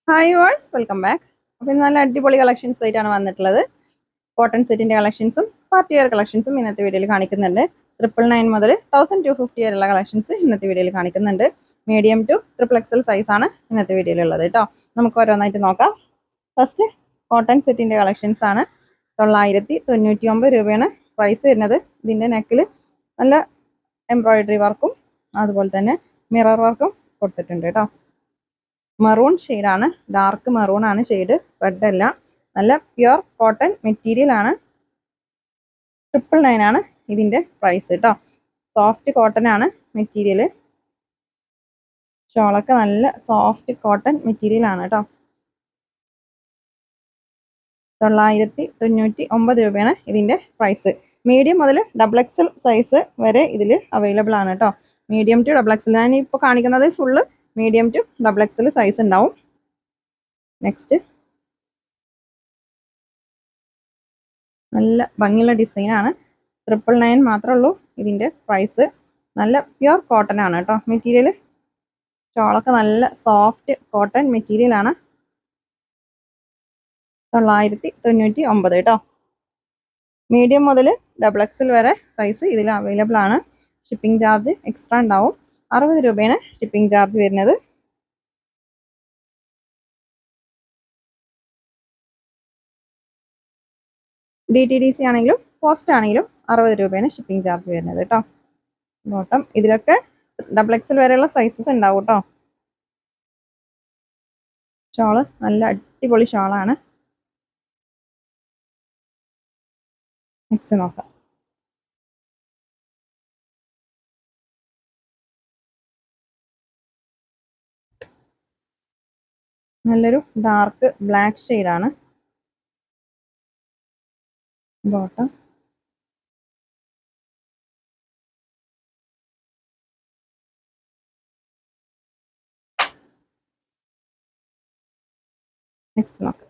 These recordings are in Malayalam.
Hi verse welcome back. അപ്പോൾ ഇന്ന് നല്ല അടിപൊളി കളക്ഷൻസ് ആയിട്ടാണ് വന്നിട്ടുള്ളത്. കോട്ടൺ സെറ്റിൻ്റെ കളക്ഷൻസും പാർട്ടി വെയർ കളക്ഷൻസും ഇന്നത്തെ വീഡിയോയിൽ കാണിക്കുന്നുണ്ട്. 999 മുതൽ 1250 വരെയുള്ള കളക്ഷൻസ് ഇന്നത്തെ വീഡിയോയിൽ കാണിക്കുന്നുണ്ട്. മീഡിയം ടു XXL സൈസാണ് ഇന്നത്തെ വീഡിയോയിലുള്ളത് കേട്ടോ. നമുക്ക് ഓരോന്നായിട്ട് നോക്കാം. ഫസ്റ്റ് കോട്ടൺ സെറ്റിൻ്റെ കളക്ഷൻസ് ആണ്. 999 രൂപയാണ് പ്രൈസ് വരുന്നത്. ഇതിൻ്റെ നെക്കിൽ നല്ല എംബ്രോയിഡറി വർക്കും അതുപോലെ തന്നെ മിറർ വർക്കും കൊടുത്തിട്ടുണ്ട് കേട്ടോ. മെറൂൺ ഷെയ്ഡാണ്, ഡാർക്ക് മെറൂൺ ആണ് ഷെയ്ഡ്, റെഡ് അല്ല. നല്ല പ്യുർ കോട്ടൺ മെറ്റീരിയൽ ആണ്. 999 ആണ് ഇതിന്റെ പ്രൈസ് കേട്ടോ. സോഫ്റ്റ് കോട്ടൺ ആണ് മെറ്റീരിയൽ. ഷോളൊക്കെ നല്ല സോഫ്റ്റ് കോട്ടൺ മെറ്റീരിയൽ ആണ് കേട്ടോ. 999 രൂപയാണ് ഇതിന്റെ പ്രൈസ്. മീഡിയം മുതൽ XXL സൈസ് വരെ ഇതിൽ അവൈലബിൾ ആണ് കേട്ടോ. മീഡിയം ടു XXL, ഞാൻ ഇപ്പോൾ കാണിക്കുന്നത് full medium to XXL size ഉണ്ടാവും. നെക്സ്റ്റ് നല്ല ഭംഗിയുള്ള ഡിസൈനാണ്. 999 മാത്രമേ ഉള്ളൂ ഇതിൻ്റെ പ്രൈസ്. നല്ല പ്യുർ കോട്ടൺ ആണ് കേട്ടോ മെറ്റീരിയൽ. ഷോളൊക്കെ നല്ല സോഫ്റ്റ് കോട്ടൺ മെറ്റീരിയൽ ആണ്. 999 കേട്ടോ. മീഡിയം മുതൽ XXL വരെ സൈസ് ഇതിൽ അവൈലബിൾ ആണ്. ഷിപ്പിംഗ് ചാർജ് എക്സ്ട്രാ ഉണ്ടാവും. 60 രൂപയാണ് ഷിപ്പിംഗ് ചാർജ് വരുന്നത്. DTDC ആണെങ്കിലും പോസ്റ്റ് ആണെങ്കിലും 60 രൂപയാണ് ഷിപ്പിംഗ് ചാർജ് വരുന്നത് കേട്ടോ. ബോട്ടം ഇതിലൊക്കെ XXL വരെയുള്ള സൈസസ് ഉണ്ടാവും കേട്ടോ. ഷോള് നല്ല അടിപൊളി ഷോളാണ്. നെക്സ്റ്റ് നോക്കാം. നല്ലൊരു ഡാർക്ക് ബ്ലാക്ക് ഷെയ്ഡാണ് ബോട്ടം. നെക്സ്റ്റ് നോക്കാം.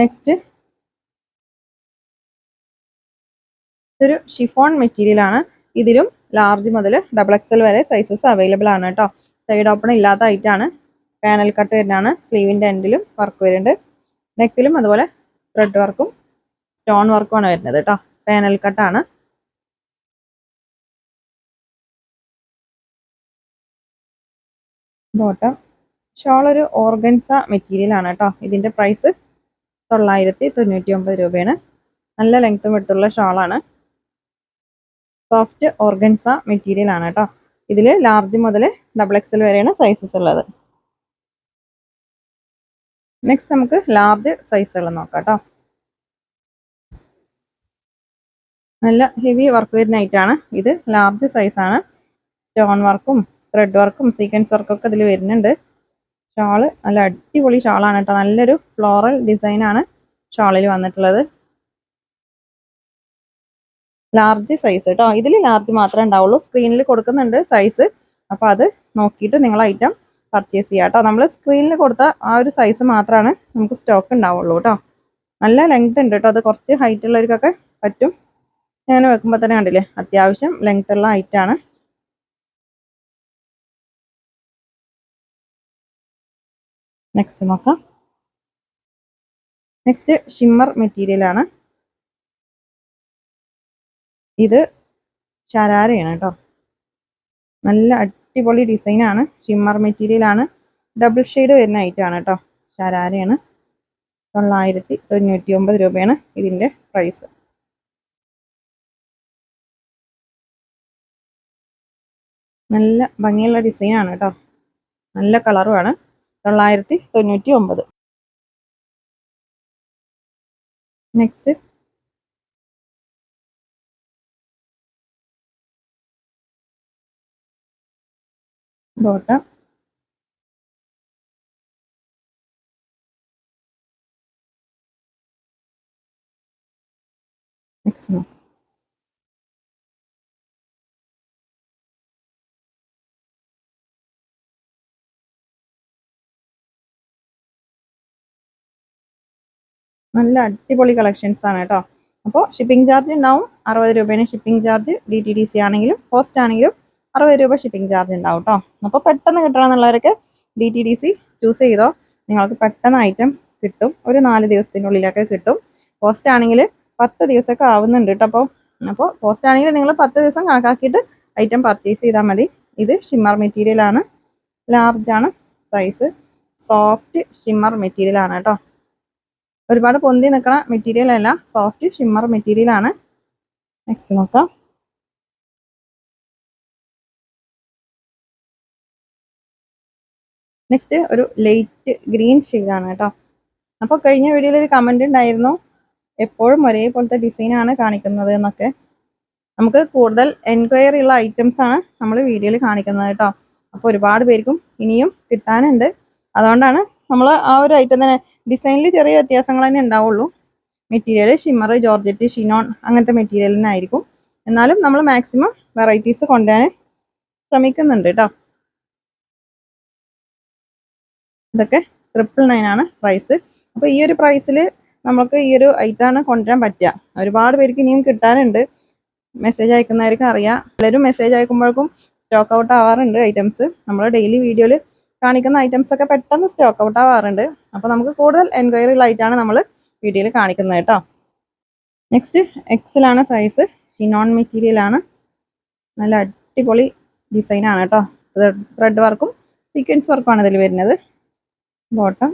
നെക്സ്റ്റ് ഇതൊരു ഷിഫോൺ മെറ്റീരിയൽ ആണ്. ഇതിലും ലാർജ് മുതൽ XXL വരെ സൈസസ് അവൈലബിൾ ആണ് കേട്ടോ. സൈഡ് ഓപ്പൺ ഇല്ലാത്ത ഐറ്റാണ്. പാനൽ കട്ട് വരുന്നതാണ്. സ്ലീവിൻ്റെ എൻഡിലും വർക്ക് വരുന്നുണ്ട്. നെക്കിലും അതുപോലെ ത്രെഡ് വർക്കും സ്റ്റോൺ വർക്കുമാണ് വരുന്നത് കേട്ടോ. പാനൽ കട്ടാണ്. ബോട്ടം ഷോൾ ഒരു ഓർഗൻസ മെറ്റീരിയൽ ആണ് കേട്ടോ. ഇതിൻ്റെ പ്രൈസ് 999 രൂപയാണ്. നല്ല ലെങ്ത്തും എടുത്തുള്ള ഷോളാണ്. സോഫ്റ്റ് ഓർഗൻസ മെറ്റീരിയൽ ആണ് കേട്ടോ. ഇതിൽ ലാർജ് മുതൽ XXL വരെയാണ് സൈസസ് ഉള്ളത്. നെക്സ്റ്റ് നമുക്ക് ലാർജ് സൈസുകൾ നോക്കാം കേട്ടോ. നല്ല ഹെവി വർക്ക് വരുന്ന ഐറ്റാണ് ഇത്. ലാർജ് സൈസാണ്. സ്റ്റോൺ വർക്കും ത്രെഡ് വർക്കും സീക്വൻസ് വർക്കൊക്കെ ഇതിൽ വരുന്നുണ്ട്. ഷാള് നല്ല അടിപൊളി ഷാളാണ് കേട്ടോ. നല്ലൊരു ഫ്ലോറൽ ഡിസൈനാണ് ഷാളിൽ വന്നിട്ടുള്ളത്. ലാർജ് സൈസ് കേട്ടോ. ഇതിൽ ലാർജ് മാത്രമേ ഉണ്ടാവുള്ളൂ. സ്ക്രീനിൽ കൊടുക്കുന്നുണ്ട് സൈസ്. അപ്പോൾ അത് നോക്കിയിട്ട് നിങ്ങൾ ഐറ്റം പർച്ചേസ് ചെയ്യുക കേട്ടോ. നമ്മൾ സ്ക്രീനിൽ കൊടുത്ത ആ ഒരു സൈസ് മാത്രമാണ് നമുക്ക് സ്റ്റോക്ക് ഉണ്ടാവുള്ളൂ കേട്ടോ. നല്ല ലെങ്ത് ഉണ്ട് കേട്ടോ. അത് കുറച്ച് ഹൈറ്റ് ഉള്ളവർക്കൊക്കെ പറ്റും. ഞാൻ വെക്കുമ്പോൾ തന്നെ കണ്ടില്ലേ, അത്യാവശ്യം ലെങ്ത് ഉള്ള ഐറ്റാണ്. നെക്സ്റ്റ് നോക്കാം. നെക്സ്റ്റ് ഷിമ്മർ മെറ്റീരിയൽ ആണ്. ഇത് ശരാരയാണ് കേട്ടോ. നല്ല അടിപൊളി ഡിസൈനാണ്. ഷിമ്മർ മെറ്റീരിയൽ ആണ്. ഡബിൾ ഷെയ്ഡ് വരുന്ന ഐറ്റാണ് കേട്ടോ. ശരാരയാണ്. 999 രൂപയാണ് ഇതിൻ്റെ പ്രൈസ്. നല്ല ഭംഗിയുള്ള ഡിസൈനാണ് കേട്ടോ. നല്ല കളറുമാണ്. 999. നെക്സ്റ്റ് ബോട്ടം നെക്സ്റ്റ് നല്ല അടിപൊളി കളക്ഷൻസ് ആണ് കേട്ടോ. അപ്പോൾ ഷിപ്പിംഗ് ചാർജ് ഉണ്ടാവും. 60 രൂപയാണ് ഷിപ്പിംഗ് ചാർജ്. DTDC ആണെങ്കിലും പോസ്റ്റ് ആണെങ്കിലും 60 രൂപ ഷിപ്പിംഗ് ചാർജ് ഉണ്ടാവും കേട്ടോ. അപ്പോൾ പെട്ടെന്ന് കിട്ടണമെന്നുള്ളവരൊക്കെ DTDC ചൂസ് ചെയ്തോ, നിങ്ങൾക്ക് പെട്ടെന്ന് ഐറ്റം കിട്ടും. ഒരു 4 ദിവസത്തിനുള്ളിലൊക്കെ കിട്ടും. പോസ്റ്റ് ആണെങ്കിൽ 10 ദിവസമൊക്കെ ആവുന്നുണ്ട് കേട്ടോ. അപ്പോൾ പോസ്റ്റ് ആണെങ്കിൽ നിങ്ങൾ 10 ദിവസം കണക്കാക്കിയിട്ട് ഐറ്റം പർച്ചേസ് ചെയ്താൽ മതി. ഇത് ഷിമ്മർ മെറ്റീരിയൽ ആണ്, ലാർജ് ആണ് സൈസ്, സോഫ്റ്റ് ഷിമ്മർ മെറ്റീരിയൽ ആണ് കേട്ടോ. ഒരുപാട് പൊന്തി നിൽക്കണ മെറ്റീരിയൽ അല്ല, സോഫ്റ്റ് ഷിമ്മർ മെറ്റീരിയൽ ആണ്. നെക്സ്റ്റ് നോക്കാം. നെക്സ്റ്റ് ഒരു ലൈറ്റ് ഗ്രീൻ ഷെയ്ഡാണ് കേട്ടോ. അപ്പോൾ കഴിഞ്ഞ വീഡിയോയിൽ ഒരു കമന്റ് ഉണ്ടായിരുന്നു, എപ്പോഴും ഒരേപോലത്തെ ഡിസൈനാണ് കാണിക്കുന്നത് എന്നൊക്കെ. നമുക്ക് കൂടുതൽ എൻക്വയറി ഉള്ള ഐറ്റംസ് ആണ് നമ്മൾ വീഡിയോയിൽ കാണിക്കുന്നത് കേട്ടോ. അപ്പോൾ ഒരുപാട് പേർക്കും ഇനിയും കിട്ടാനുണ്ട്. അതുകൊണ്ടാണ് നമ്മൾ ആ ഒരു ഐറ്റം തന്നെ, ഡിസൈനിൽ ചെറിയ വ്യത്യാസങ്ങൾ തന്നെ ഉണ്ടാവുള്ളൂ. മെറ്റീരിയൽ ഷിമ്മർ, ജോർജറ്റ്, ഷിനോൺ അങ്ങനത്തെ മെറ്റീരിയലിനായിരിക്കും. എന്നാലും നമ്മൾ മാക്സിമം വെറൈറ്റീസ് കൊണ്ടുവരാൻ ശ്രമിക്കുന്നുണ്ട് കേട്ടോ. ഇതൊക്കെ 999 ആണ് പ്രൈസ്. അപ്പോൾ ഈ ഒരു പ്രൈസിൽ നമുക്ക് ഈ ഒരു ഐറ്റാണ് കൊണ്ടുവരാൻ പറ്റുക. ഒരുപാട് പേർക്ക് ഇനിയും കിട്ടാനുണ്ട്. മെസ്സേജ് അയക്കുന്നവർക്ക് അറിയാം. പലരും മെസ്സേജ് അയക്കുമ്പോഴേക്കും സ്റ്റോക്ക് ഔട്ട് ആവാറുണ്ട് ഐറ്റംസ്. നമ്മൾ ഡെയിലി വീഡിയോയിൽ കാണിക്കുന്ന ഐറ്റംസ് ഒക്കെ പെട്ടെന്ന് സ്റ്റോക്ക് ഔട്ട് ആവാറുണ്ട്. അപ്പോൾ നമുക്ക് കൂടുതൽ എൻക്വയറി ആയിട്ടാണ് നമ്മൾ വീഡിയോയിൽ കാണിക്കുന്നത് കേട്ടോ. നെക്സ്റ്റ് എക്സലാണ് സൈസ്, ഷിനോൺ മെറ്റീരിയൽ ആണ്. നല്ല അടിപൊളി ഡിസൈനാണ് കേട്ടോ. ത്രെഡ് വർക്കും സീക്വൻസ് വർക്കുമാണ് ഇതിൽ വരുന്നത്. ബോട്ടം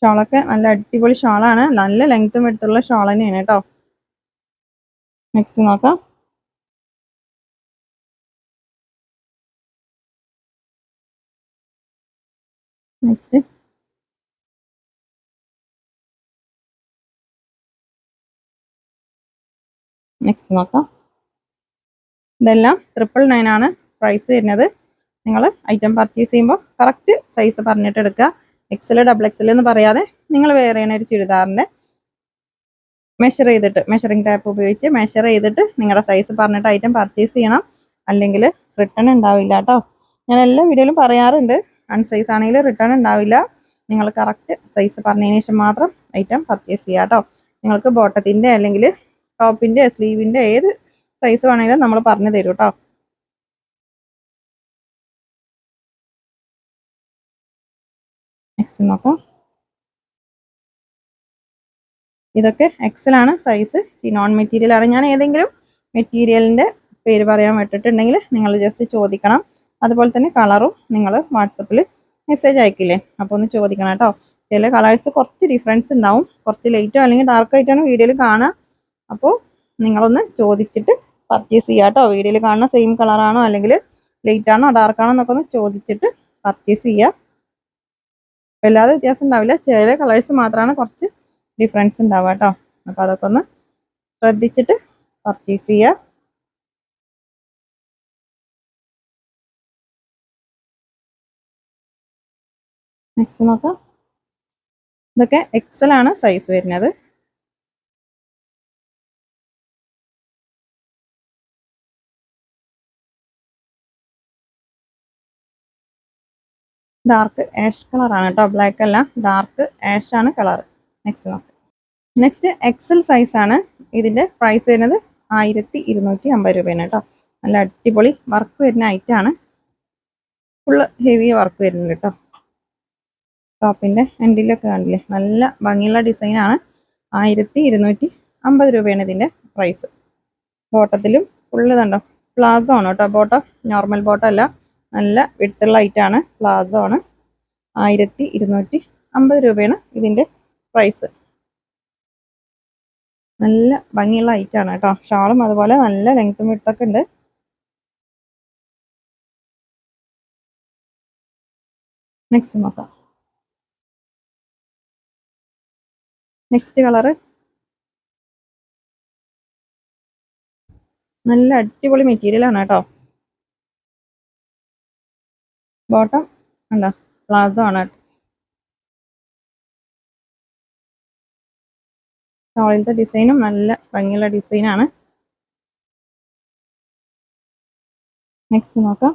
ഷോളൊക്കെ നല്ല അടിപൊളി ഷോളാണ്, നല്ല ലെങ്ത്തും എടുത്തുള്ള ഷോൾ തന്നെയാണ് കേട്ടോ. നെക്സ്റ്റ് നോക്കാം. നെക്സ്റ്റ് നോക്കാം. ഇതെല്ലാം 999 ആണ് പ്രൈസ് വരുന്നത്. നിങ്ങൾ ഐറ്റം പർച്ചേസ് ചെയ്യുമ്പോൾ കറക്റ്റ് സൈസ് പറഞ്ഞിട്ട് എടുക്കുക. എക്സൽ, ഡബിൾ എക്സൽ എന്ന് പറയാതെ നിങ്ങൾ വേറെ ഒരു ചുരിദാറിൻ്റെ മെഷർ ചെയ്തിട്ട്, മെഷറിംഗ് ടാപ്പ് ഉപയോഗിച്ച് മെഷർ ചെയ്തിട്ട് നിങ്ങളുടെ സൈസ് പറഞ്ഞിട്ട് ഐറ്റം പർച്ചേസ് ചെയ്യണം. അല്ലെങ്കിൽ റിട്ടേൺ ഉണ്ടാവില്ല കേട്ടോ. ഞാൻ എല്ലാ വീഡിയോയിലും പറയാറുണ്ട്, അൺസൈസ് ആണെങ്കിൽ റിട്ടേൺ ഉണ്ടാവില്ല. നിങ്ങൾ കറക്റ്റ് സൈസ് പറഞ്ഞതിന് ശേഷം മാത്രം ഐറ്റം പർച്ചേസ് ചെയ്യുക കേട്ടോ. നിങ്ങൾക്ക് ബോട്ടത്തിൻ്റെ അല്ലെങ്കിൽ ടോപ്പിൻ്റെ, സ്ലീവിൻ്റെ ഏത് സൈസ് വേണമെങ്കിലും നമ്മൾ പറഞ്ഞു തരും കേട്ടോ. നെക്സ്റ്റ് നോക്കാം. ഇതൊക്കെ എക്സലാണ് സൈസ്, ഷിനോൺ മെറ്റീരിയൽ ആണ്. ഞാൻ ഏതെങ്കിലും മെറ്റീരിയലിൻ്റെ പേര് പറയാൻ വിട്ടിട്ടുണ്ടെങ്കിൽ നിങ്ങൾ ജസ്റ്റ് ചോദിക്കണം. അതുപോലെ തന്നെ കളറും നിങ്ങൾ വാട്സപ്പിൽ മെസ്സേജ് അയക്കില്ലേ, അപ്പോൾ ഒന്ന് ചോദിക്കണം കേട്ടോ. ചില കളേഴ്സ് കുറച്ച് ഡിഫറൻസ് ഉണ്ടാവും, കുറച്ച് ലൈറ്റോ അല്ലെങ്കിൽ ഡാർക്ക് ആയിട്ടാണ് വീഡിയോയിൽ കാണുക. അപ്പോൾ നിങ്ങളൊന്ന് ചോദിച്ചിട്ട് പർച്ചേസ് ചെയ്യുക കേട്ടോ. വീഡിയോയിൽ കാണുന്ന സെയിം കളറാണോ അല്ലെങ്കിൽ ലൈറ്റ് ആണോ ഡാർക്ക് ആണോ എന്നൊക്കെ ഒന്ന് ചോദിച്ചിട്ട് പർച്ചേസ് ചെയ്യുക. വല്ലാതെ വ്യത്യാസം ഉണ്ടാവില്ല, ചില കളേഴ്സ് മാത്രമാണ് കുറച്ച് ഡിഫറൻസ് ഉണ്ടാവുക കേട്ടോ. അപ്പോൾ അതൊക്കെ ഒന്ന് ശ്രദ്ധിച്ചിട്ട് പർച്ചേസ് ചെയ്യുക. നെക്സ്റ്റ് നോക്കാം. ഇതൊക്കെ എക്സൽ ആണ് സൈസ് വരുന്നത്. ഡാർക്ക് ആഷ് കളറാണ് കേട്ടോ, ബ്ലാക്ക് അല്ല, ഡാർക്ക് ആഷ് ആണ് കളർ. നെക്സ്റ്റ് നോക്കാം. നെക്സ്റ്റ് എക്സൽ സൈസ് ആണ്. ഇതിൻ്റെ പ്രൈസ് വരുന്നത് 1250 രൂപയാണ് കേട്ടോ. നല്ല അടിപൊളി വർക്ക് വരുന്ന ഐറ്റം ആണ്. ഫുള്ള് ഹെവി വർക്ക് വരുന്നുണ്ട് കേട്ടോ. ടോപ്പിൻ്റെ എൻഡിലൊക്കെ കാണില്ലേ, നല്ല ഭംഗിയുള്ള ഡിസൈനാണ്. 1250 രൂപയാണ് ഇതിൻ്റെ പ്രൈസ്. ബോട്ടത്തിലും ഫുള്ള് കണ്ടോ, പ്ലാസോ ആണ് കേട്ടോ. ബോട്ടം നോർമൽ ബോട്ടം അല്ല, നല്ല വിട്ടുള്ള ഐറ്റാണ്, പ്ലാസോ ആണ്. 1250 രൂപയാണ് ഇതിൻ്റെ പ്രൈസ്. നല്ല ഭംഗിയുള്ള ഐറ്റാണ് കേട്ടോ. ഷാളും അതുപോലെ നല്ല ലെങ്ത്തും വിട്ടൊക്കെ ഉണ്ട്. നെക്സ്റ്റ് നോക്കാം. നെക്സ്റ്റ് കളറ് നല്ല അടിപൊളി മെറ്റീരിയൽ ആണ് കേട്ടോ. ബോട്ടം ഉണ്ടോ, പ്ലാസോ ആണ്. ഷോളിൻ്റെ ഡിസൈനും നല്ല ഭംഗിയുള്ള ഡിസൈനാണ്. നെക്സ്റ്റ് നോക്കാം.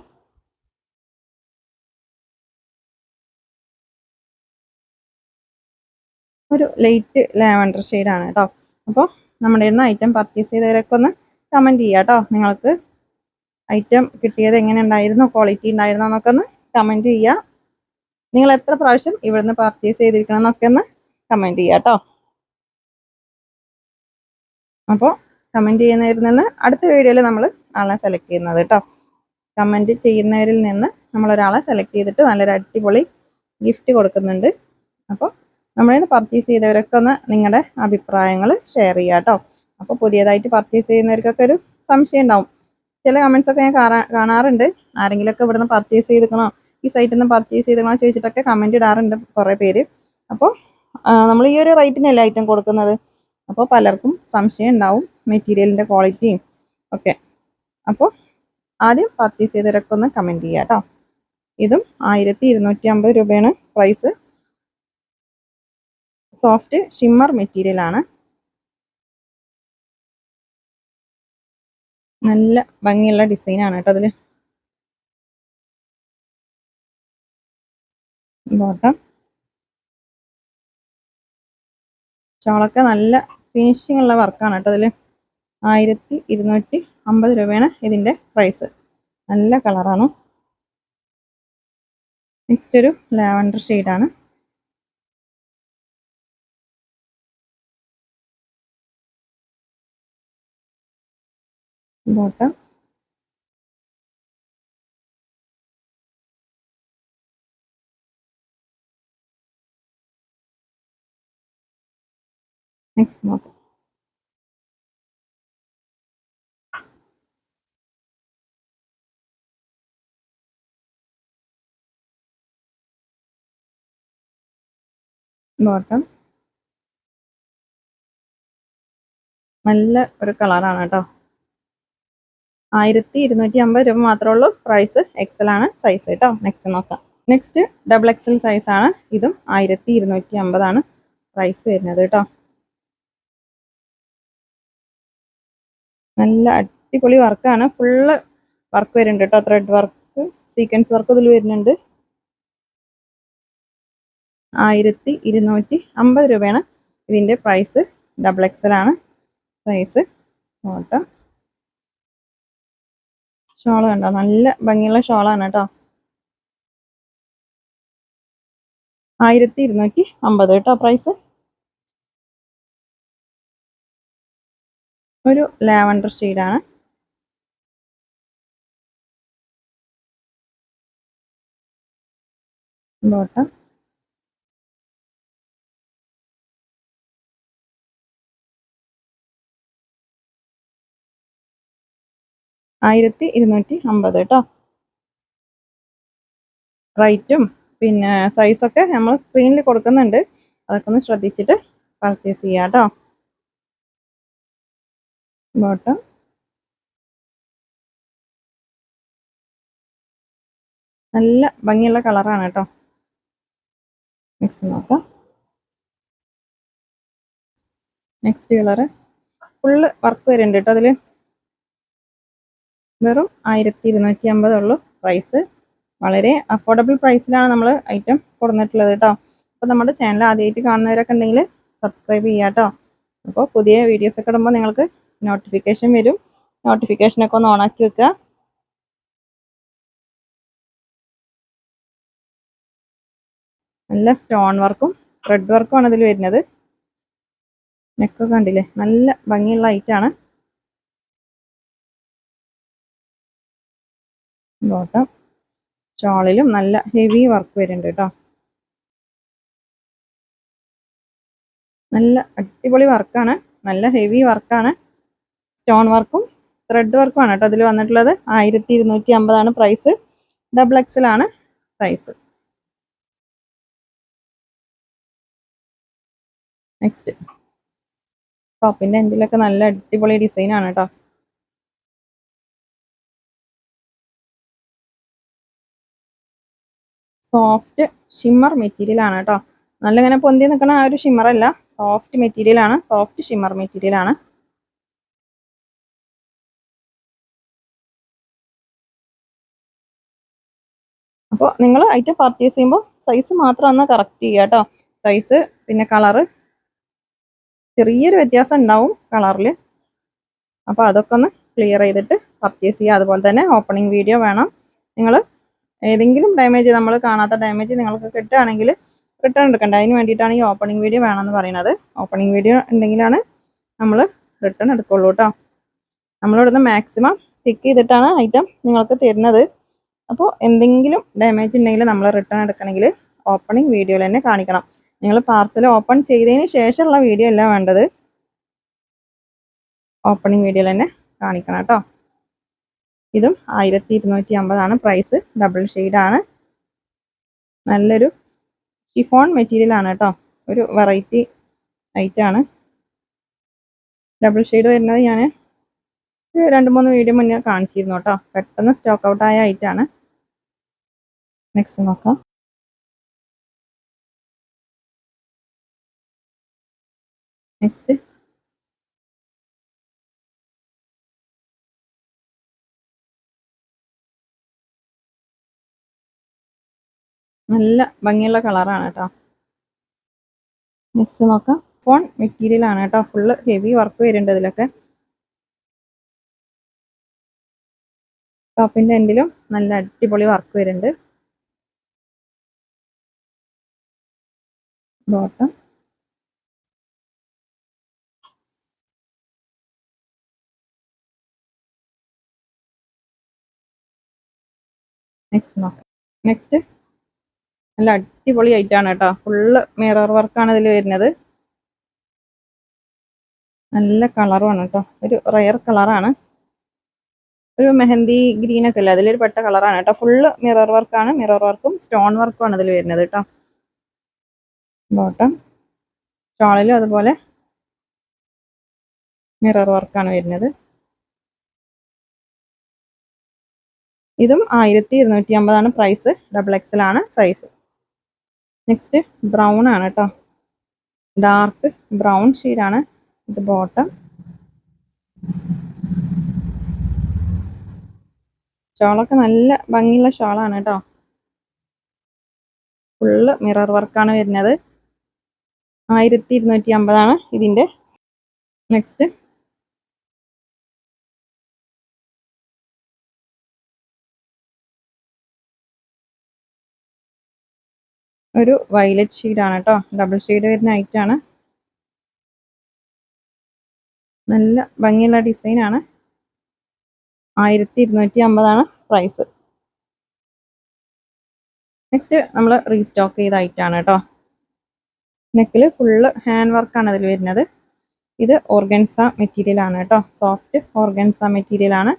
ഒരു ലൈറ്റ് ലാവൻഡർ ഷെയ്ഡാണ് കേട്ടോ. അപ്പോൾ നമ്മുടെ ഇന്ന് ഐറ്റം പർച്ചേസ് ചെയ്തവരൊക്കെ ഒന്ന് കമൻറ്റ് ചെയ്യുക കേട്ടോ. നിങ്ങൾക്ക് ഐറ്റം കിട്ടിയത് എങ്ങനെ ഉണ്ടായിരുന്നു, ക്വാളിറ്റി ഉണ്ടായിരുന്നോ എന്നൊക്കെ ഒന്ന് കമൻറ്റ് ചെയ്യുക. നിങ്ങൾ എത്ര പ്രാവശ്യം ഇവിടുന്ന് പർച്ചേസ് ചെയ്തിരിക്കണം എന്നൊക്കെ ഒന്ന് കമൻറ്റ് ചെയ്യുക കേട്ടോ. അപ്പോൾ കമൻറ്റ് ചെയ്യുന്നവരിൽ നിന്ന് അടുത്ത വീഡിയോയിൽ നമ്മൾ ആളെ സെലക്ട് ചെയ്യുന്നത് കേട്ടോ. കമൻറ്റ് ചെയ്യുന്നവരിൽ നിന്ന് നമ്മളൊരാളെ സെലക്ട് ചെയ്തിട്ട് നല്ലൊരു അടിപൊളി ഗിഫ്റ്റ് കൊടുക്കുന്നുണ്ട്. അപ്പോൾ നമ്മളിൽ നിന്ന് പർച്ചേസ് ചെയ്തവരൊക്കെ ഒന്ന് നിങ്ങളുടെ അഭിപ്രായങ്ങൾ ഷെയർ ചെയ്യുക കേട്ടോ. അപ്പോൾ പുതിയതായിട്ട് പർച്ചേസ് ചെയ്യുന്നവർക്കൊക്കെ ഒരു സംശയം ഉണ്ടാവും. ചില കമൻസ് ഒക്കെ ഞാൻ കാണാറുണ്ട്. ആരെങ്കിലുമൊക്കെ ഇവിടുന്ന് പർച്ചേസ് ചെയ്തിക്കണോ, ഈ സൈറ്റിൽ നിന്ന് പർച്ചേസ് ചെയ്തിക്കണോ ചോദിച്ചിട്ടൊക്കെ കമൻറ്റ് ഇടാറുണ്ട് കുറേ പേര്. അപ്പോൾ നമ്മൾ ഈ ഒരു റേറ്റിനല്ല ഐറ്റം കൊടുക്കുന്നത്. അപ്പോൾ പലർക്കും സംശയം ഉണ്ടാവും മെറ്റീരിയലിൻ്റെ ക്വാളിറ്റിയും ഒക്കെ. അപ്പോൾ ആദ്യം പർച്ചേസ് ചെയ്തവരൊക്കെ ഒന്ന് കമൻറ്റ് ചെയ്യുക കേട്ടോ. ഇതും 1250 രൂപയാണ് പ്രൈസ്. സോഫ്റ്റ് ഷിമ്മർ മെറ്റീരിയൽ ആണ്. നല്ല ഭംഗിയുള്ള ഡിസൈനാണ് കേട്ടോ അതിൽ. ബോട്ടം ഷോളൊക്കെ നല്ല ഫിനിഷിംഗ് ഉള്ള വർക്കാണ് കേട്ടോ അതിൽ. 1250 രൂപയാണ് ഇതിൻ്റെ പ്രൈസ്. നല്ല കളറാണ്. നെക്സ്റ്റ് ഒരു ലാവൻഡർ ഷെയ്ഡാണ്. ബോട്ടം നെക്സ്റ്റ് നോക്കാം. ബോട്ടം നല്ല ഒരു കളറാണ് കേട്ടോ. 1250 രൂപ മാത്രമേ ഉള്ളൂ പ്രൈസ്. എക്സൽ ആണ് സൈസ് കേട്ടോ. നെക്സ്റ്റ് നോക്കാം. നെക്സ്റ്റ് ഡബിൾ എക്സൽ സൈസ് ആണ്. ഇതും 1250 ആണ് പ്രൈസ് വരുന്നത് കേട്ടോ. നല്ല അടിപൊളി വർക്കാണ്. ഫുള്ള് വർക്ക് വരുന്നുണ്ട് കേട്ടോ. ത്രെഡ് വർക്ക്, സീക്വൻസ് വർക്ക് ഇതിൽ വരുന്നുണ്ട്. 1250 രൂപയാണ് ഇതിൻ്റെ പ്രൈസ്. ഡബിൾ എക്സൽ ആണ് സൈസ്. ബോട്ടം ഷോള് കണ്ടോ, നല്ല ഭംഗിയുള്ള ഷോളാണ് കേട്ടോ. 1250 കേട്ടോ പ്രൈസ്. ഒരു ലാവൻഡർ ഷെയ്ഡാണ്. ബോട്ടം $1250 കേട്ടോ. റേറ്റും പിന്നെ സൈസൊക്കെ നമ്മൾ സ്ക്രീനിൽ കൊടുക്കുന്നുണ്ട്. അതൊക്കെ ഒന്ന് ശ്രദ്ധിച്ചിട്ട് പർച്ചേസ് ചെയ്യാം കേട്ടോ. ബോട്ടം നല്ല ഭംഗിയുള്ള കളറാണ് കേട്ടോ. നെക്സ്റ്റ് നോക്കാം. നെക്സ്റ്റ് കളറ് ഫുള്ള് വർക്ക് വരുന്നുണ്ട് കേട്ടോ അതിൽ. വെറും 1250 ഉള്ളൂ പ്രൈസ്. വളരെ അഫോർഡബിൾ പ്രൈസിലാണ് നമ്മൾ ഐറ്റം കൊടുത്തിട്ടുള്ളത് കേട്ടോ. അപ്പോൾ നമ്മുടെ ചാനൽ ആദ്യമായിട്ട് കാണുന്നവരൊക്കെ ഉണ്ടെങ്കിൽ സബ്സ്ക്രൈബ് ചെയ്യുക കേട്ടോ. അപ്പോൾ പുതിയ വീഡിയോസ് ഒക്കെ ഇടുമ്പോൾ നിങ്ങൾക്ക് നോട്ടിഫിക്കേഷൻ വരും. നോട്ടിഫിക്കേഷനൊക്കെ ഒന്ന് ഓണാക്കി വെക്കുക. നല്ല സ്റ്റോൺ വർക്കും ത്രെഡ് വർക്കും ആണ് ഇതിൽ വരുന്നത്. നെക്കൊക്കെ കണ്ടില്ലേ, നല്ല ഭംഗിയുള്ള ഐറ്റാണ്. ബോട്ടം ഷോളിലും നല്ല ഹെവി വർക്ക് വരുന്നുണ്ട് കേട്ടോ. നല്ല അടിപൊളി വർക്കാണ്. നല്ല ഹെവി വർക്കാണ്. സ്റ്റോൺ വർക്കും ത്രെഡ് വർക്കും ആണ് കേട്ടോ അതിൽ വന്നിട്ടുള്ളത്. 1250 ആണ് പ്രൈസ്. ഡബിൾ എക്സൽ ആണ് സൈസ്. നെക്സ്റ്റ് ടോപ്പിന്റെ എൻഡിലൊക്കെ നല്ല അടിപൊളി ഡിസൈൻ ആണ് കേട്ടോ. സോഫ്റ്റ് ഷിമ്മർ മെറ്റീരിയൽ ആണ് കേട്ടോ. നല്ല ഇങ്ങനെ പൊന്തി നിൽക്കുന്ന ആ ഒരു ഷിമ്മർ അല്ല, സോഫ്റ്റ് മെറ്റീരിയൽ ആണ്. സോഫ്റ്റ് ഷിമ്മർ മെറ്റീരിയൽ ആണ്. അപ്പോൾ നിങ്ങൾ ഐറ്റം പർച്ചേസ് ചെയ്യുമ്പോൾ സൈസ് മാത്രം ഒന്ന് കറക്റ്റ് ചെയ്യുക കേട്ടോ. സൈസ് പിന്നെ കളറ് ചെറിയൊരു വ്യത്യാസം ഉണ്ടാവും കളറിൽ. അപ്പോൾ അതൊക്കെ ഒന്ന് ക്ലിയർ ചെയ്തിട്ട് പർച്ചേസ് ചെയ്യുക. അതുപോലെ തന്നെ ഓപ്പണിംഗ് വീഡിയോ വേണം. നിങ്ങൾ ഏതെങ്കിലും ഡാമേജ്, നമ്മൾ കാണാത്ത ഡാമേജ് നിങ്ങൾക്ക് കിട്ടുകയാണെങ്കിൽ റിട്ടേൺ എടുക്കണ്ട. അതിന് വേണ്ടിയിട്ടാണ് ഈ ഓപ്പണിംഗ് വീഡിയോ വേണമെന്ന് പറയുന്നത്. ഓപ്പണിംഗ് വീഡിയോ ഉണ്ടെങ്കിലാണ് നമ്മൾ റിട്ടേൺ എടുക്കുള്ളൂ കേട്ടോ. നമ്മളിവിടുന്ന് മാക്സിമം ചെക്ക് ചെയ്തിട്ടാണ് ഐറ്റം നിങ്ങൾക്ക് തരുന്നത്. അപ്പോൾ എന്തെങ്കിലും ഡാമേജ് ഉണ്ടെങ്കിൽ നമ്മൾ റിട്ടേൺ എടുക്കണമെങ്കിൽ ഓപ്പണിംഗ് വീഡിയോയിൽ തന്നെ കാണിക്കണം. നിങ്ങൾ പാർസൽ ഓപ്പൺ ചെയ്തതിന് ശേഷമുള്ള വീഡിയോ അല്ല വേണ്ടത്, ഓപ്പണിംഗ് വീഡിയോയിൽ തന്നെ കാണിക്കണം കേട്ടോ. ഇതും 1250 പ്രൈസ്. ഡബിൾ ഷെയ്ഡാണ്, നല്ലൊരു ഷിഫോൺ മെറ്റീരിയൽ ആണ് കേട്ടോ. ഒരു വെറൈറ്റി ഐറ്റാണ്. ഡബിൾ ഷെയ്ഡ് വരുന്നത് ഞാൻ 2-3 വീഡിയോ മുന്നേ കാണിച്ചിരുന്നു കേട്ടോ. പെട്ടെന്ന് സ്റ്റോക്ക് ഔട്ട് ആയ ഐറ്റാണ്. നെക്സ്റ്റ് നോക്കാം. നെക്സ്റ്റ് നല്ല ഭംഗിയുള്ള കളറാണ് കേട്ടോ. നെക്സ്റ്റ് നോക്കാം. ഫോൺ മെറ്റീരിയൽ ആണ് കേട്ടോ. ഫുള്ള് ഹെവി വർക്ക് വരുന്നുണ്ട് ഇതിലൊക്കെ. ടോപ്പിന്റെ എൻഡിലും നല്ല അടിപൊളി വർക്ക് വരുന്നുണ്ട്. ബോട്ടം നെക്സ്റ്റ് നോക്കാം. നെക്സ്റ്റ് നല്ല അടിപൊളി ഐറ്റാണ് കേട്ടോ. ഫുള്ള് മിറർ വർക്കാണ് ഇതിൽ വരുന്നത്. നല്ല കളറുമാണ് കേട്ടോ. ഒരു റയർ കളറാണ്, ഒരു മെഹന്തി ഗ്രീൻ ഒക്കെ അല്ലേ, അതിലൊരു പെട്ട കളറാണ് കേട്ടോ. ഫുള്ള് മിറർ വർക്കാണ്. മിറർ വർക്കും സ്റ്റോൺ വർക്കും ആണ് ഇതിൽ വരുന്നത് കേട്ടോ. ബോട്ടം ഷോളിലും അതുപോലെ മിറർ വർക്കാണ് വരുന്നത്. ഇതും 1250 പ്രൈസ്. ഡബിൾ എക്സൽ ആണ് സൈസ്. നെക്സ്റ്റ് ബ്രൗൺ ആണ് കേട്ടോ. ഡാർക്ക് ബ്രൗൺ ഷെയ്ഡാണ്. ഇത് ബോട്ടം. ഷോളൊക്കെ നല്ല ഭംഗിയുള്ള ഷോളാണ് കേട്ടോ. ഫുള്ള് മിറർ വർക്കാണ് വരുന്നത്. 1250 ഇതിൻ്റെ. നെക്സ്റ്റ് ഒരു വയലറ്റ് ഷെയ്ഡാണ് കേട്ടോ. ഡബിൾ ഷെയ്ഡ് വരുന്ന ഐറ്റാണ്. നല്ല ഭംഗിയുള്ള ഡിസൈനാണ്. 1250 പ്രൈസ്. നെക്സ്റ്റ് നമ്മൾ റീസ്റ്റോക്ക് ചെയ്ത ഐറ്റാണ് കേട്ടോ. നെക്കിൽ ഫുള്ള് ഹാൻഡ് വർക്കാണ് അതിൽ വരുന്നത്. ഇത് ഓർഗൻസ മെറ്റീരിയൽ ആണ് കേട്ടോ. സോഫ്റ്റ് ഓർഗൻസ മെറ്റീരിയൽ ആണ്.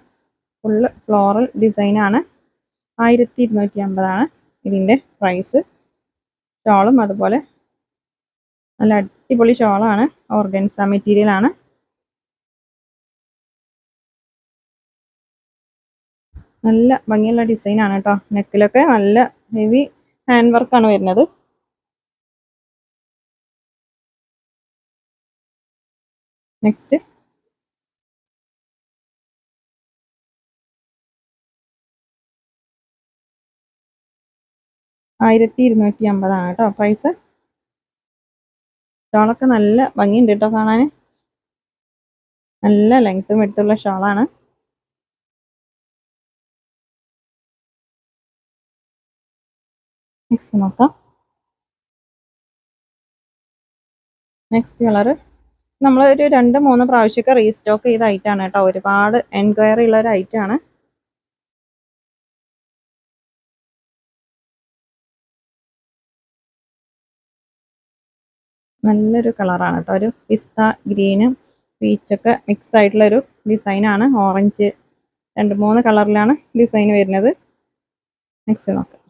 ഫുള്ള് ഫ്ലോറൽ ഡിസൈനാണ്. 1250 ഇതിൻ്റെ പ്രൈസ്. ഷോളും അതുപോലെ നല്ല അടിപൊളി ഷോളാണ്. ഓർഗൻസ മെറ്റീരിയൽ ആണ്. നല്ല ഭംഗിയുള്ള ഡിസൈനാണ് കേട്ടോ. നെക്കിലൊക്കെ നല്ല ഹെവി ഹാൻഡ് വർക്കാണ് വരുന്നത്. നെക്സ്റ്റ് $1250 കേട്ടോ പ്രൈസ്. ഷോളൊക്കെ നല്ല ഭംഗിയുണ്ട് കേട്ടോ കാണാൻ. നല്ല ലെങ്ത്തും എടുത്തുള്ള ഷോളാണ്. നെക്സ്റ്റ് നോക്കാം. നെക്സ്റ്റ് കളർ നമ്മൾ ഒരു 2-3 പ്രാവശ്യമൊക്കെ റീസ്റ്റോക്ക് ചെയ്ത ഐറ്റാണ് കേട്ടോ. ഒരുപാട് എൻക്വയറി ഉള്ള ഒരു ഐറ്റാണ്. നല്ലൊരു കളറാണ് കേട്ടോ. ഒരു പിസ്ത ഗ്രീനും പീച്ചൊക്കെ മിക്സ് ആയിട്ടുള്ള ഒരു ഡിസൈനാണ്. ഓറഞ്ച് 2-3 കളറിലാണ് ഡിസൈൻ വരുന്നത്. നെക്സ്റ്റ് നോക്കാം.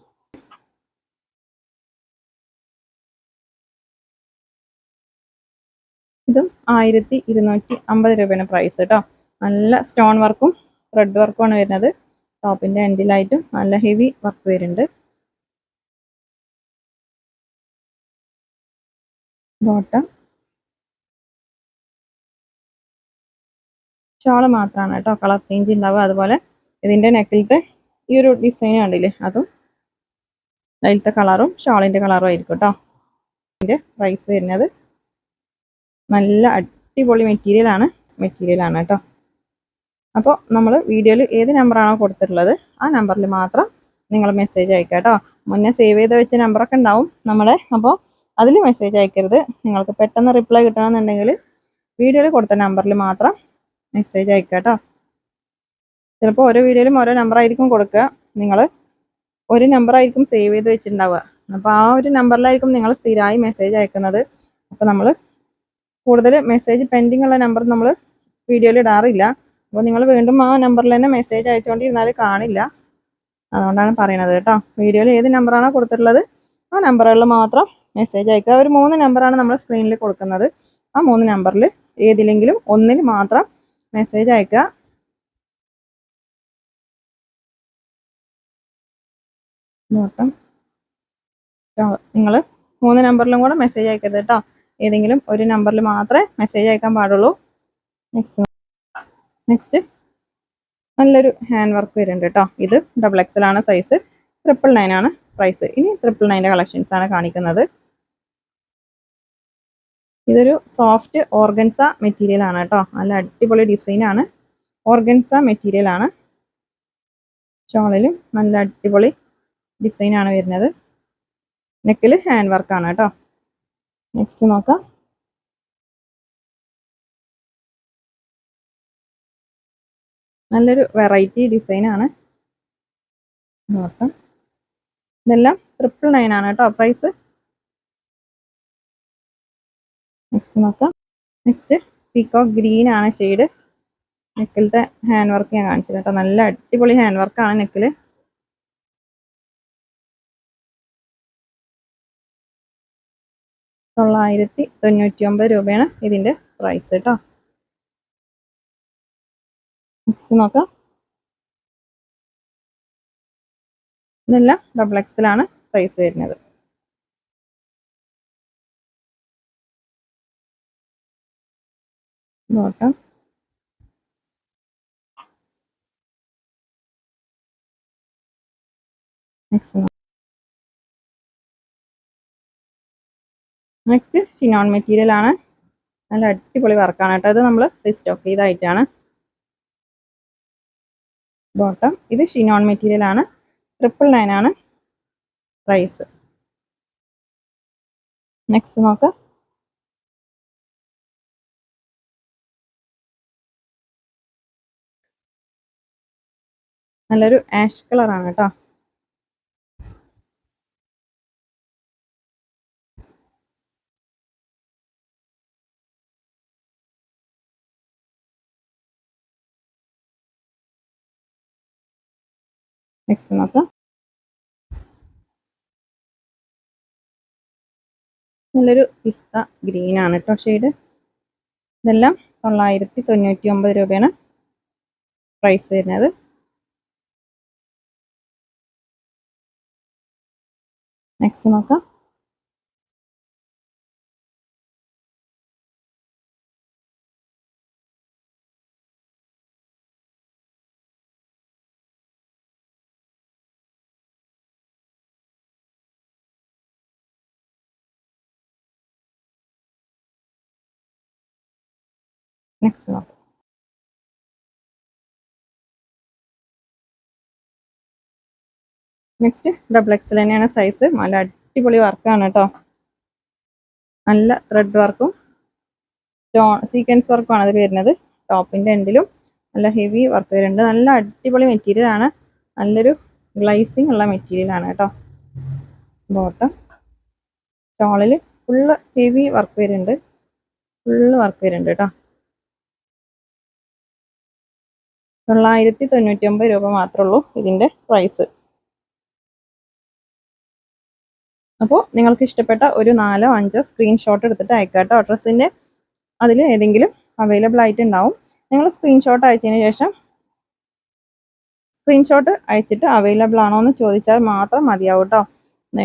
ഇതും 1250 രൂപയാണ് പ്രൈസ് കേട്ടോ. നല്ല സ്റ്റോൺ വർക്കും ത്രെഡ് വർക്കുമാണ് വരുന്നത്. ടോപ്പിന്റെ എൻഡിലായിട്ടും നല്ല ഹെവി വർക്ക് വരുന്നുണ്ട്. ബോട്ടം ഷോള് മാത്രമാണ് കേട്ടോ കളർ ചേഞ്ച് ഉണ്ടാവുക. അതുപോലെ ഇതിന്റെ നെക്കിലത്തെ ഈ ഒരു ഡിസൈൻ കണ്ടില്ലേ, അതും അതിലത്തെ കളറും ഷോളിന്റെ കളറും ആയിരിക്കും കേട്ടോ. ഇതിന്റെ പ്രൈസ് വരുന്നത് നല്ല അടിപൊളി മെറ്റീരിയൽ ആണ് കേട്ടോ. അപ്പോൾ നമ്മൾ വീഡിയോയിൽ ഏത് നമ്പറാണോ കൊടുത്തിട്ടുള്ളത് ആ നമ്പറിൽ മാത്രം നിങ്ങൾ മെസ്സേജ് അയക്കുക കേട്ടോ. മുന്നേ സേവ് ചെയ്ത് വെച്ച നമ്പറൊക്കെ ഉണ്ടാവും നമ്മളെ, അപ്പോൾ അതിൽ മെസ്സേജ് അയക്കരുത്. നിങ്ങൾക്ക് പെട്ടെന്ന് റിപ്ലൈ കിട്ടണമെന്നുണ്ടെങ്കിൽ വീഡിയോയിൽ കൊടുത്ത നമ്പറിൽ മാത്രം മെസ്സേജ് അയക്കുക കേട്ടോ. ചിലപ്പോൾ ഓരോ വീഡിയോയിലും ഓരോ നമ്പറായിരിക്കും കൊടുക്കുക. നിങ്ങൾ ഒരു നമ്പറായിരിക്കും സേവ് ചെയ്ത് വെച്ചിട്ടുണ്ടാവുക. അപ്പോൾ ആ ഒരു നമ്പറിലായിരിക്കും നിങ്ങൾ സ്ഥിരമായി മെസ്സേജ് അയക്കുന്നത്. അപ്പോൾ നമ്മൾ കൂടുതൽ മെസ്സേജ് പെൻഡിങ് ഉള്ള നമ്പർ നമ്മൾ വീഡിയോയിൽ ഇടാറില്ല. അപ്പോൾ നിങ്ങൾ വീണ്ടും ആ നമ്പറിൽ തന്നെ മെസ്സേജ് അയച്ചുകൊണ്ടിരുന്നാൽ കാണില്ല. അതുകൊണ്ടാണ് പറയണത് കേട്ടോ. വീഡിയോയിൽ ഏത് നമ്പറാണോ കൊടുത്തിട്ടുള്ളത് ആ നമ്പറുകളിൽ മാത്രം മെസ്സേജ് അയക്കുക. ഒരു 3 നമ്പറാണ് നമ്മൾ സ്ക്രീനിൽ കൊടുക്കുന്നത്. ആ 3 നമ്പറിൽ ഏതിലെങ്കിലും ഒന്നിൽ മാത്രം മെസ്സേജ് അയക്കുക. നോക്കാം, നിങ്ങൾ 3 നമ്പറിലും കൂടെ മെസ്സേജ് അയക്കരുത് കേട്ടോ. ഏതെങ്കിലും ഒരു നമ്പറിൽ മാത്രമേ മെസ്സേജ് അയക്കാൻ പാടുള്ളൂ. നെക്സ്റ്റ് നല്ലൊരു ഹാൻഡ് വർക്ക് വരുന്നുണ്ട് കേട്ടോ. ഇത് XXL ആണ് സൈസ്, 999 ആണ് പ്രൈസ്. ഇനി 999 കളക്ഷൻസ് ആണ് കാണിക്കുന്നത്. ഇതൊരു സോഫ്റ്റ് ഓർഗൻസ മെറ്റീരിയൽ ആണ് കേട്ടോ. നല്ല അടിപൊളി ഡിസൈൻ ആണ്. ഓർഗൻസ മെറ്റീരിയൽ ആണ്. ഷോളിലും നല്ല അടിപൊളി ഡിസൈൻ ആണ് വരുന്നത്. നെക്കിൽ ഹാൻഡ് വർക്ക് ആണ് കേട്ടോ. നെക്സ്റ്റ് നോക്കാം. നല്ലൊരു വെറൈറ്റി ഡിസൈൻ ആണ്. നോക്കാം, ഇതെല്ലാം 999 ആണ് കേട്ടോ പ്രൈസ്. നെക്സ്റ്റ് നോക്കാം. നെക്സ്റ്റ് പീകോക്ക് ഗ്രീൻ ആണ് ഷെയ്ഡ്. നെക്കിലത്തെ ഹാൻഡ് വർക്ക് ഞാൻ കാണിച്ചത് കേട്ടോ. നല്ല അടിപൊളി ഹാൻഡ് വർക്കാണ് നെക്കിൽ. രൂപയാണ് ഇതിന്റെ പ്രൈസ് കേട്ടോ. നെക്സ്റ്റ് നോക്കാം. ഇതെല്ലാം XXL ആണ് സൈസ് വരുന്നത്. നോക്കാം. നെക്സ്റ്റ് ഷിനോൺ മെറ്റീരിയൽ ആണ്. നല്ല അടിപൊളി വർക്കാണ് കേട്ടോ. ഇത് നമ്മൾ റീസ്റ്റോക്ക് ചെയ്തായിട്ടാണ്. ബോട്ടം ഇത് ഷിനോൺ മെറ്റീരിയൽ ആണ്. 999 ആണ് പ്രൈസ്. നെക്സ്റ്റ് നോക്കാം. നല്ലൊരു ആഷ് കളർ ആണ് കേട്ടോ. നെക്സ്റ്റ് നോക്കാം. നല്ലൊരു പിസ്ത ഗ്രീൻ ആണ് കേട്ടോ ഷെയ്ഡ്. ഇതെല്ലാം 999 രൂപയാണ് പ്രൈസ് വരുന്നത്. നെക്സ്റ്റ് നോക്കാം. നെക്സ്റ്റ് നോക്കാം. നെക്സ്റ്റ് XXL തന്നെയാണ് സൈസ്. നല്ല അടിപൊളി വർക്കാണ് കേട്ടോ. നല്ല ത്രെഡ് വർക്കും സീക്വൻസ് വർക്കും ആണ് അതിൽ വരുന്നത്. ടോപ്പിന്റെ എൻഡിലും നല്ല ഹെവി വർക്ക് വരുന്നുണ്ട്. നല്ല അടിപൊളി മെറ്റീരിയൽ ആണ്. നല്ലൊരു ഗ്ലൈസിങ് ഉള്ള മെറ്റീരിയൽ ആണ് കേട്ടോ. ബോട്ടം ഷോളിൽ ഫുള്ള് ഹെവി വർക്ക് വരുന്നുണ്ട്. ഫുള്ള് വർക്ക് വരുന്നുണ്ട് കേട്ടോ. 999 രൂപ മാത്രമേ ഉള്ളൂ ഇതിന്റെ പ്രൈസ്. അപ്പോൾ നിങ്ങൾക്ക് ഇഷ്ടപ്പെട്ട ഒരു 4-5 സ്ക്രീൻഷോട്ട് എടുത്തിട്ട് അയക്കാം കേട്ടോ. ഡ്രസ്സിൻ്റെ അതിൽ ഏതെങ്കിലും അവൈലബിൾ ആയിട്ടുണ്ടാവും. നിങ്ങൾ സ്ക്രീൻഷോട്ട് അയച്ചതിന് ശേഷം സ്ക്രീൻഷോട്ട് അയച്ചിട്ട് അവൈലബിൾ ആണോ എന്ന് ചോദിച്ചാൽ മാത്രം മതിയാവും കേട്ടോ.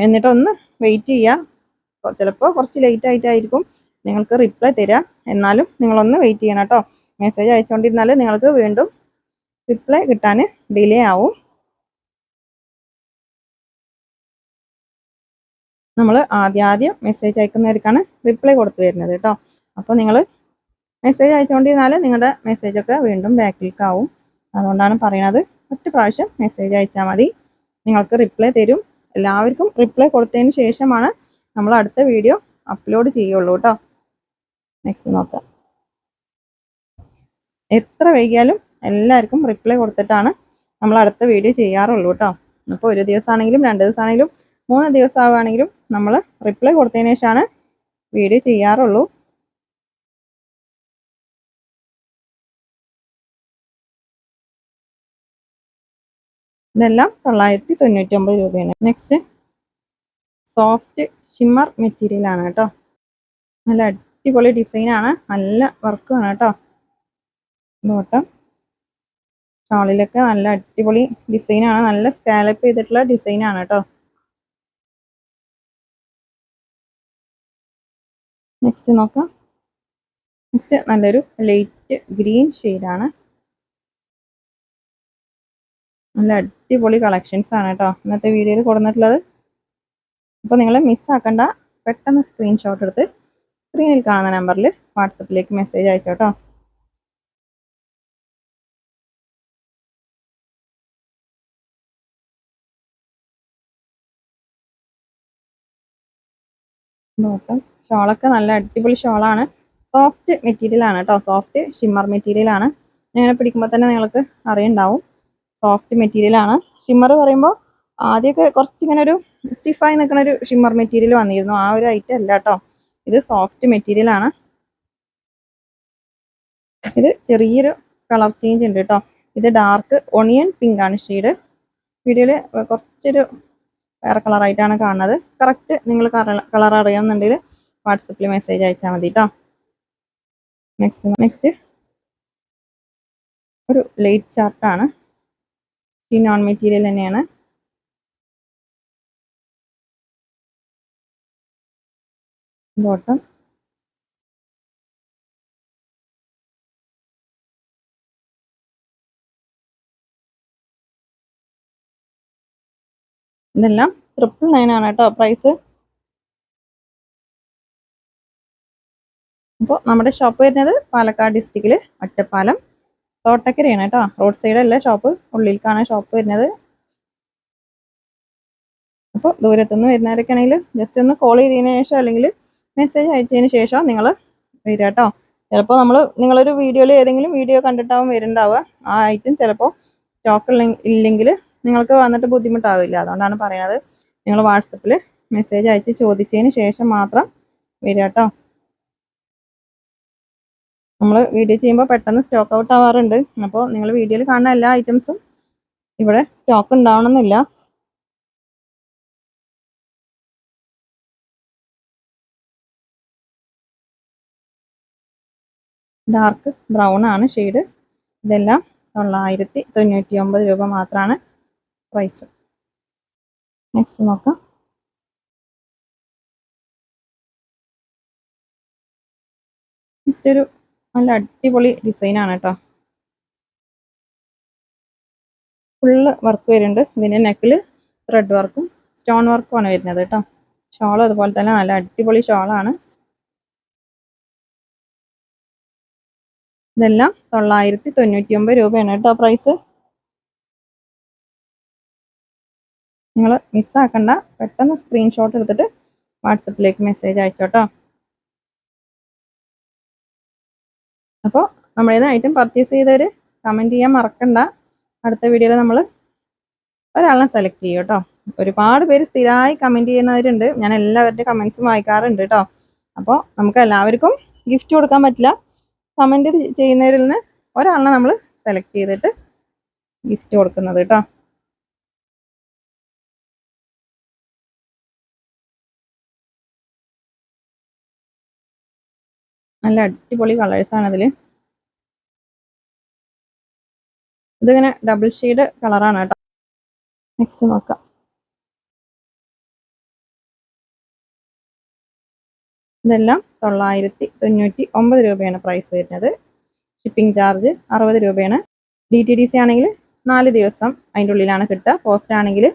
എന്നിട്ടൊന്ന് വെയിറ്റ് ചെയ്യുക. ചിലപ്പോൾ കുറച്ച് ലേറ്റ് ആയിട്ടായിരിക്കും നിങ്ങൾക്ക് റിപ്ലൈ തരിക. എന്നാലും നിങ്ങളൊന്ന് വെയിറ്റ് ചെയ്യണം കേട്ടോ. മെസ്സേജ് അയച്ചുകൊണ്ടിരുന്നാൽ നിങ്ങൾക്ക് വീണ്ടും റിപ്ലൈ കിട്ടാൻ ഡിലേ ആവും. നമ്മൾ ആദ്യം മെസ്സേജ് അയക്കുന്നവർക്കാണ് റിപ്ലൈ കൊടുത്തു വരുന്നത് കേട്ടോ. അപ്പോൾ നിങ്ങൾ മെസ്സേജ് അയച്ചുകൊണ്ടിരുന്നാൽ നിങ്ങളുടെ മെസ്സേജൊക്കെ വീണ്ടും ബാക്കിലേക്ക് ആവും. അതുകൊണ്ടാണ് പറയുന്നത്, ഒറ്റ പ്രാവശ്യം മെസ്സേജ് അയച്ചാൽ മതി. നിങ്ങൾക്ക് റിപ്ലൈ തരും. എല്ലാവർക്കും റിപ്ലൈ കൊടുത്തതിന് ശേഷമാണ് നമ്മൾ അടുത്ത വീഡിയോ അപ്ലോഡ് ചെയ്യുള്ളൂ കേട്ടോ. നെക്സ്റ്റ് നോക്കാം. എത്ര വൈകിയാലും എല്ലാവർക്കും റിപ്ലൈ കൊടുത്തിട്ടാണ് നമ്മൾ അടുത്ത വീഡിയോ ചെയ്യാറുള്ളൂ കേട്ടോ. അപ്പോൾ ഒരു ദിവസമാണെങ്കിലും 2 ദിവസമാണെങ്കിലും 3 ദിവസം ആവുകയാണെങ്കിലും നമ്മൾ റിപ്ലൈ കൊടുത്തതിന് ശേഷമാണ് വീഡിയോ ചെയ്യാറുള്ളൂ. ഇതെല്ലാം 999 രൂപയാണ്. നെക്സ്റ്റ് സോഫ്റ്റ് ഷിമ്മർ മെറ്റീരിയൽ ആണ് കേട്ടോ. നല്ല അടിപൊളി ഡിസൈനാണ്, നല്ല വർക്കുമാണ് കേട്ടോ. ബോട്ടം ഷാളിലൊക്കെ നല്ല അടിപൊളി ഡിസൈനാണ്, നല്ല സ്കാലപ്പ് ചെയ്തിട്ടുള്ള ഡിസൈനാണ് കേട്ടോ. നെക്സ്റ്റ് നോക്കാം. നെക്സ്റ്റ് നല്ലൊരു ലൈറ്റ് ഗ്രീൻ ഷെയ്ഡാണ്. നല്ല അടിപൊളി കളക്ഷൻസ് ആണ് കേട്ടോ ഇന്നത്തെ വീഡിയോയിൽ കൊടുത്തിട്ടുള്ളത്. അപ്പോൾ നിങ്ങൾ മിസ്സാക്കണ്ട, പെട്ടെന്ന് സ്ക്രീൻഷോട്ട് എടുത്ത് സ്ക്രീനിൽ കാണുന്ന നമ്പറിൽ വാട്സപ്പിലേക്ക് മെസ്സേജ് അയച്ചോട്ടോ. ബോട്ടം ഷോളൊക്കെ നല്ല അടിപൊളി ഷോളാണ്, സോഫ്റ്റ് മെറ്റീരിയൽ ആണ് കേട്ടോ. സോഫ്റ്റ് ഷിമ്മർ മെറ്റീരിയൽ ആണ്. ഇങ്ങനെ പിടിക്കുമ്പോൾ തന്നെ നിങ്ങൾക്ക് അറിയുണ്ടാവും സോഫ്റ്റ് മെറ്റീരിയൽ ആണ്. ഷിമ്മർ പറയുമ്പോൾ ആദ്യമൊക്കെ കുറച്ചിങ്ങനെ ഒരു സ്റ്റിഫായി നിൽക്കുന്ന ഒരു ഷിമ്മർ മെറ്റീരിയൽ വന്നിരുന്നു, ആ ഒരു ഐറ്റം അല്ല കേട്ടോ. ഇത് സോഫ്റ്റ് മെറ്റീരിയൽ ആണ്. ഇത് ചെറിയൊരു കളർ ചേഞ്ച് ഉണ്ട് കേട്ടോ. ഇത് ഡാർക്ക് ഒണിയൻ പിങ്ക് ആണ് ഷെയ്ഡ്. വീഡിയോയിൽ കുറച്ചൊരു വേറെ കളറായിട്ടാണ് കാണുന്നത്. കറക്റ്റ് നിങ്ങൾ കളർ അറിയാമെന്നുണ്ടെങ്കിൽ വാട്സപ്പിൽ മെസ്സേജ് അയച്ചാൽ മതി കേട്ടോ. നെക്സ്റ്റ് ഒരു ലൈറ്റ് ചാർട്ടാണ്, ഈ നോൺ മെറ്റീരിയൽ തന്നെയാണ്. ബോട്ടം ഇതെല്ലാം 999 ആണ് കേട്ടോ പ്രൈസ്. അപ്പോൾ നമ്മുടെ ഷോപ്പ് വരുന്നത് പാലക്കാട് ഡിസ്ട്രിക്റ്റിൽ ഒറ്റപ്പാലം തോട്ടക്കരയാണ് കേട്ടോ. റോഡ് സൈഡ് അല്ല ഷോപ്പ്, ഉള്ളിലേക്കാണ് ഷോപ്പ് വരുന്നത്. അപ്പോൾ ദൂരത്തുനിന്ന് വരുന്നവരൊക്കെ ആണെങ്കിൽ ജസ്റ്റ് ഒന്ന് കോൾ ചെയ്തതിന് ശേഷം അല്ലെങ്കിൽ മെസ്സേജ് അയച്ചതിന് ശേഷം നിങ്ങൾ വരിക കേട്ടോ. ചിലപ്പോൾ നിങ്ങളൊരു വീഡിയോയിൽ ഏതെങ്കിലും വീഡിയോ കണ്ടിട്ടാവും വരുന്നുണ്ടാവുക, ആ ഐറ്റം ചിലപ്പോൾ സ്റ്റോക്ക് ഇല്ലെങ്കിൽ നിങ്ങൾക്ക് വന്നിട്ട് ബുദ്ധിമുട്ടാവില്ല. അതുകൊണ്ടാണ് പറയുന്നത്, നിങ്ങൾ വാട്സപ്പിൽ മെസ്സേജ് അയച്ച് ചോദിച്ചതിന് ശേഷം മാത്രം വരിക കേട്ടോ. നമ്മൾ വീഡിയോ ചെയ്യുമ്പോൾ പെട്ടെന്ന് സ്റ്റോക്ക് ഔട്ട് ആവാറുണ്ട്. അപ്പോൾ നിങ്ങൾ വീഡിയോയിൽ കാണുന്ന എല്ലാ ഐറ്റംസും ഇവിടെ സ്റ്റോക്ക് ഉണ്ടാവണമെന്നില്ല. ഡാർക്ക് ബ്രൗൺ ആണ് ഷെയ്ഡ്. ഇതെല്ലാം 999 രൂപ മാത്രമാണ് പ്രൈസ്. നെക്സ്റ്റ് നോക്കാം. നെക്സ്റ്റ് ഒരു നല്ല അടിപൊളി ഡിസൈനാണ് കേട്ടോ. ഫുള്ള് വർക്ക് വരുന്നുണ്ട്. ഇതിൻ്റെ നെക്കിൽ ത്രെഡ് വർക്കും സ്റ്റോൺ വർക്കുമാണ് വരുന്നത് കേട്ടോ. ഷോൾ അതുപോലെ തന്നെ നല്ല അടിപൊളി ഷോളാണ്. ഇതെല്ലാം 999 രൂപയാണ് കേട്ടോ പ്രൈസ്. നിങ്ങൾ മിസ്സാക്കണ്ട, പെട്ടെന്ന് സ്ക്രീൻഷോട്ട് എടുത്തിട്ട് വാട്സപ്പിലേക്ക് മെസ്സേജ് അയച്ചോട്ടോ. അപ്പോൾ നമ്മളിത് ഐറ്റം പർച്ചേസ് ചെയ്തവർ കമൻറ്റ് ചെയ്യാൻ മറക്കണ്ട. അടുത്ത വീഡിയോയിൽ നമ്മൾ ഒരാളെ സെലക്ട് ചെയ്യും കേട്ടോ. ഒരുപാട് പേര് സ്ഥിരമായി കമൻറ്റ് ചെയ്യുന്നവരുണ്ട്, ഞാൻ എല്ലാവരുടെ കമൻസും വായിക്കാറുണ്ട് കേട്ടോ. അപ്പോൾ നമുക്ക് എല്ലാവർക്കും ഗിഫ്റ്റ് കൊടുക്കാൻ പറ്റില്ല. കമൻറ്റ് ചെയ്യുന്നവരിൽ നിന്ന് ഒരാളെ നമ്മൾ സെലക്ട് ചെയ്തിട്ട് ഗിഫ്റ്റ് കൊടുക്കുന്നത് കേട്ടോ. നല്ല അടിപൊളി കളേഴ്സാണ് ഇതിൽ. ഇതിങ്ങനെ ഡബിൾ ഷെയ്ഡ് കളറാണ് കേട്ടോ. നെക്സ്റ്റ് നോക്കാം. ഇതെല്ലാം 999 രൂപയാണ് പ്രൈസ് വരുന്നത്. ഷിപ്പിംഗ് ചാർജ് 60 രൂപയാണ്. DTDC ആണെങ്കിൽ 4 ദിവസം അതിൻ്റെ ഉള്ളിലാണ് കിട്ടുക. പോസ്റ്റ് ആണെങ്കിൽ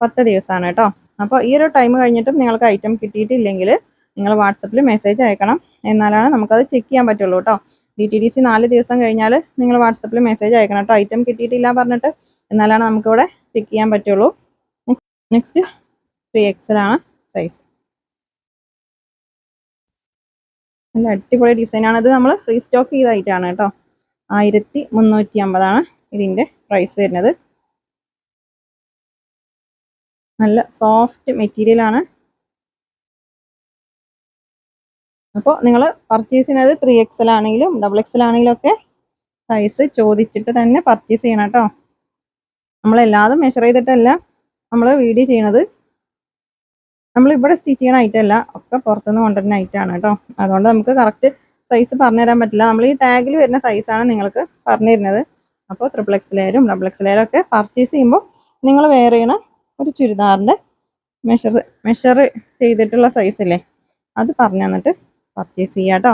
10 ദിവസമാണ് കേട്ടോ. അപ്പോൾ ഈ ഒരു ടൈം കഴിഞ്ഞിട്ടും നിങ്ങൾക്ക് ഐറ്റം കിട്ടിയിട്ടില്ലെങ്കിൽ നിങ്ങൾ വാട്സപ്പിൽ മെസ്സേജ് അയക്കണം, എന്നാലാണ് നമുക്കത് ചെക്ക് ചെയ്യാൻ പറ്റുള്ളൂ കേട്ടോ. DTDC 4 ദിവസം കഴിഞ്ഞാൽ നിങ്ങൾ വാട്സപ്പിൽ മെസ്സേജ് അയക്കണം കേട്ടോ, ഐറ്റം കിട്ടിയിട്ടില്ല പറഞ്ഞിട്ട്, എന്നാലാണ് നമുക്കിവിടെ ചെക്ക് ചെയ്യാൻ പറ്റുള്ളൂ. നെക്സ്റ്റ് 3XL ആണ് സൈസ്. നല്ല അടിപൊളി ഡിസൈനാണ്. ഇത് നമ്മൾ റീസ്റ്റോക്ക് ചെയ്തായിട്ടാണ് കേട്ടോ. 1350 ഇതിൻ്റെ പ്രൈസ് വരുന്നത്. നല്ല സോഫ്റ്റ് മെറ്റീരിയൽ ആണ്. അപ്പോൾ നിങ്ങൾ പർച്ചേസ് ചെയ്യുന്നത് 3XL ആണെങ്കിലും XXL ആണെങ്കിലും ഒക്കെ സൈസ് ചോദിച്ചിട്ട് തന്നെ പർച്ചേസ് ചെയ്യണം കേട്ടോ. നമ്മളെല്ലാതും മെഷർ ചെയ്തിട്ടല്ല നമ്മൾ വീഡിയോ ചെയ്യണത്. നമ്മളിവിടെ സ്റ്റിച്ച് ചെയ്യണ ഐറ്റമല്ല, ഒക്കെ പുറത്തുനിന്ന് കൊണ്ടുവരുന്ന ഐറ്റമാണ് കേട്ടോ. അതുകൊണ്ട് നമുക്ക് കറക്റ്റ് സൈസ് പറഞ്ഞു തരാൻ പറ്റില്ല. നമ്മൾ ഈ ടാഗിൽ വരുന്ന സൈസാണ് നിങ്ങൾക്ക് പറഞ്ഞു തരുന്നത്. അപ്പോൾ XXL ആയാലും XXL ഒക്കെ പർച്ചേസ് ചെയ്യുമ്പോൾ നിങ്ങൾ വെയർ ചെയ്യണ ഒരു ചുരിദാറിൻ്റെ മെഷർ ചെയ്തിട്ടുള്ള സൈസില്ലേ, അത് പറഞ്ഞു തന്നിട്ട് പർച്ചേസ് ചെയ്യാം കേട്ടോ.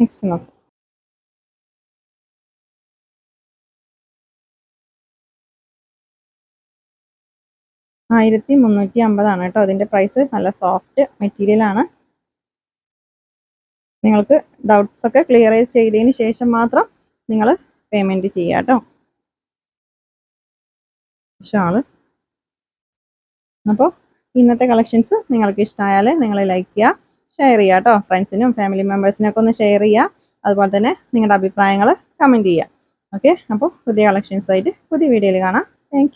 നെക്സ്റ്റ് നോക്കാം. 1350 കേട്ടോ അതിൻ്റെ പ്രൈസ്. നല്ല സോഫ്റ്റ് മെറ്റീരിയൽ ആണ്. നിങ്ങൾക്ക് ഡൗട്ട്സ് ഒക്കെ ക്ലിയർ ചെയ്തതിന് ശേഷം മാത്രം നിങ്ങൾ പേയ്മെൻറ്റ് ചെയ്യുക കേട്ടോ. ഷാള്. അപ്പോൾ ഇന്നത്തെ കളക്ഷൻസ് നിങ്ങൾക്ക് ഇഷ്ടമായാൽ നിങ്ങൾ ലൈക്ക് ചെയ്യുക, ഷെയർ ചെയ്യുക കേട്ടോ. ഫ്രണ്ട്സിനും ഫാമിലി മെമ്പേഴ്സിനൊക്കെ ഒന്ന് ഷെയർ ചെയ്യുക. അതുപോലെ തന്നെ നിങ്ങളുടെ അഭിപ്രായങ്ങൾ കമൻറ്റ് ചെയ്യുക. ഓക്കെ, അപ്പോൾ പുതിയ കളക്ഷൻസായിട്ട് പുതിയ വീഡിയോയിൽ കാണാം. താങ്ക്